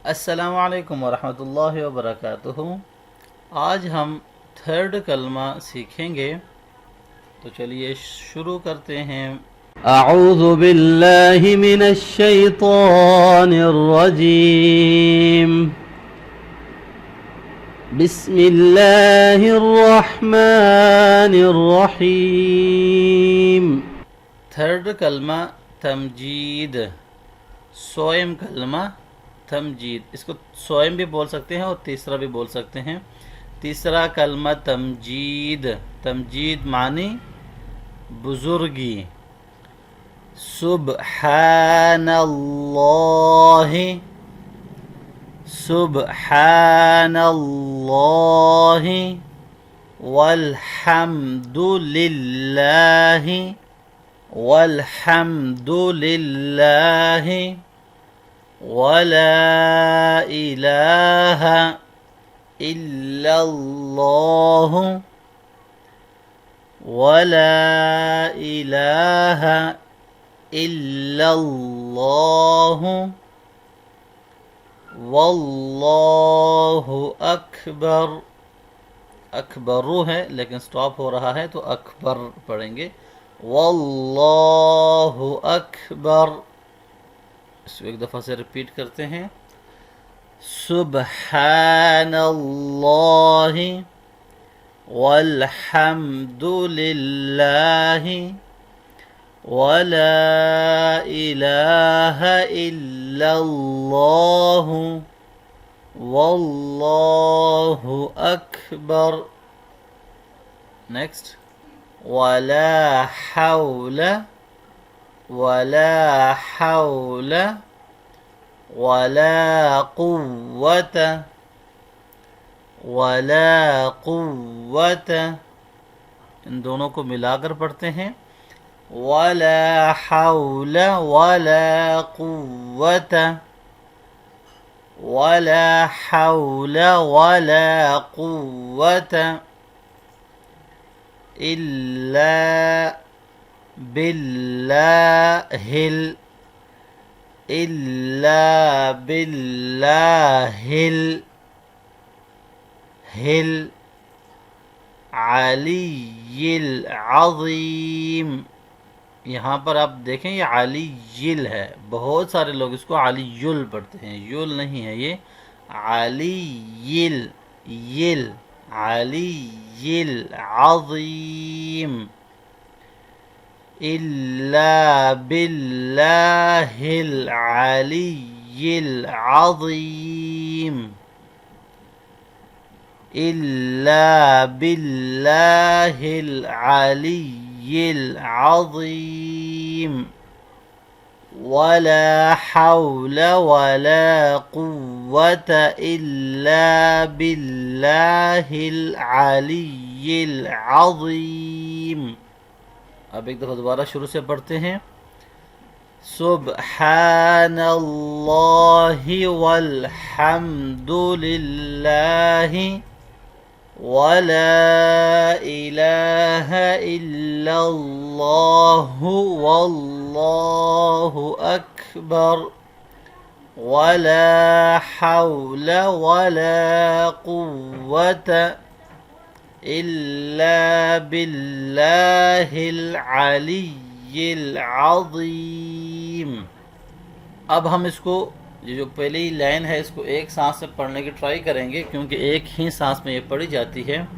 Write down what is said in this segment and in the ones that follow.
अस्सलामु अलैकुम वरहमतुल्लाहि वबरकातुहू। आज हम थर्ड कलमा सीखेंगे, तो चलिए शुरू करते हैं। अऊज़ु बिल्लाहि मिनश शैतानिर रजीम। बिस्मिल्लाहिर रहमानिर रहीम। थर्ड कलमा तमजीद, सोयम कलमा तमजीद। इसको सोयम भी बोल सकते हैं और तीसरा भी बोल सकते हैं। तीसरा कलमा तमजीद। तमजीद मानी बुजुर्गी। सुब्हानल्लाहि, सुब्हानल्लाहि वल्हम्दुलिल्लाहि, वल्हम्दुलिल्लाहि वला इलाहा इल्लल्लाह, वला इलाहा इल्लल्लाह वल्लाहु अकबर। अकबरु है लेकिन स्टॉप हो रहा है तो अकबर पढ़ेंगे। वल्लाहु अकबर। इसको एक दफ़ा से रिपीट करते हैं। सुब्हानल्लाहि वल्हम्दुलिल्लाहि वला इलाहा इल्लल्लाहु वल्लाहु अकबर। नेक्स्ट, वला हौला, वला हौला वला कुव्वत, वला कुव्वत। इन दोनों को मिलाकर पढ़ते हैं। वला हौला वला कुव्वत, वला हौला वला कुव्वत इल्ला बिल्लाहिल, इल्ला बिल्लाहिल हिल अलीयिल अज़ीम। यहाँ पर आप देखें ये अलीयिल है, बहुत सारे लोग इसको अलीयुल पढ़ते हैं, युल नहीं है ये, अलीयिल, यिल, अलीयिल अज़ीम। इल्ला बिल्लाहिल अलीयिल अज़ीम, इल्ला बिल्लाहिल अलीयिल अज़ीम। वला हौला वला कुव्वत इल्ला बिल्लाहिल अलीयिल अज़ीम। अब एक दफ़ा दोबारा शुरू से पढ़ते हैं। सुब्हानल्लाहि वल्हम्दुलिल्लाहि वला इलाहा इल्लल्लाहु वल्लाहु अकबर, वला हौला वला कुव्वत इल्ला बिल्लाहिल अलीयिल अज़ीम। अब हम इसको, ये जो पहली लाइन है, इसको एक सांस में पढ़ने की ट्राई करेंगे क्योंकि एक ही सांस में ये पढ़ी जाती है।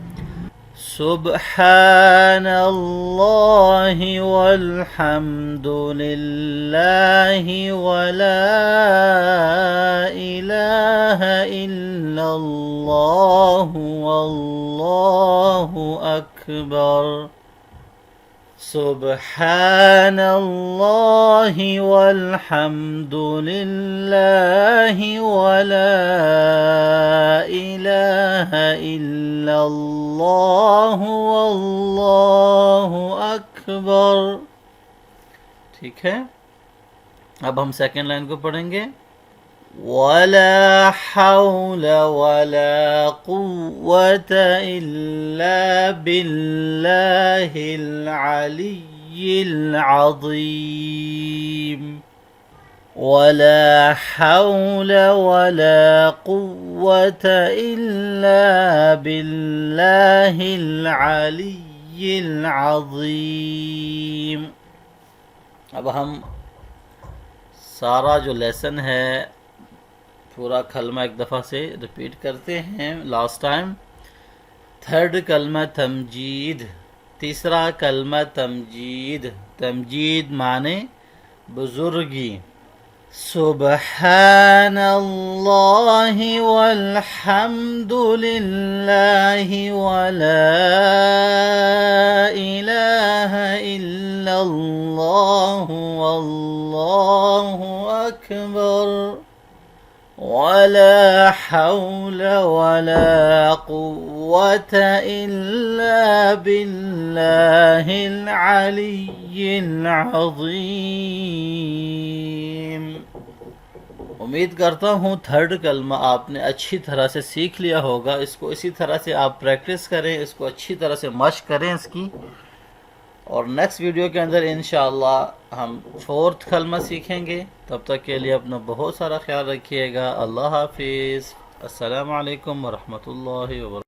सुब्हानल्लाहि वल्हम्दुलिल्लाहि वला इलाहा इल्लल्लाहु वल्लाहु अकबर। सुब्हानल्लाहि वल्हम्दुलिल्लाहि वला इलाहा इल्लल्लाहु वल्लाहु अकबर। ठीक है, अब हम सेकेंड लाइन को पढ़ेंगे। वला हौला वला कुव्वत इल्ला बिल्लाहिल अलीयिल अज़ीम। वला हौल वला कुव्वत इल्ला बिल्लाहिल अलिय्यिल अज़ीम। अब हम सारा जो लेसन है पूरा कलमा एक दफ़ा से रिपीट करते हैं लास्ट टाइम। थर्ड कलमा तमजीद, तीसरा कलमा तमजीद। तमजीद माने बुजुर्गी। सुबहानल्लाहि वल्हम्दुलिल्लाहि वला इलाहा इल्लल्लाहु वल्लाहु अकबर वला हौल वला कुव्वत इल्ला बिल्लाहिल अलिय्यिल अज़ीम। उम्मीद करता हूँ थर्ड कलमा आपने अच्छी तरह से सीख लिया होगा। इसको इसी तरह से आप प्रैक्टिस करें, इसको अच्छी तरह से मश्क करें इसकी। और नेक्स्ट वीडियो के अंदर इंशाअल्लाह हम फोर्थ कलमा सीखेंगे। तब तक के लिए अपना बहुत सारा ख्याल रखिएगा। अल्लाह हाफिज़। अस्सलामु अलैकुम वरहमतुल्लाहि वबरकातुहू।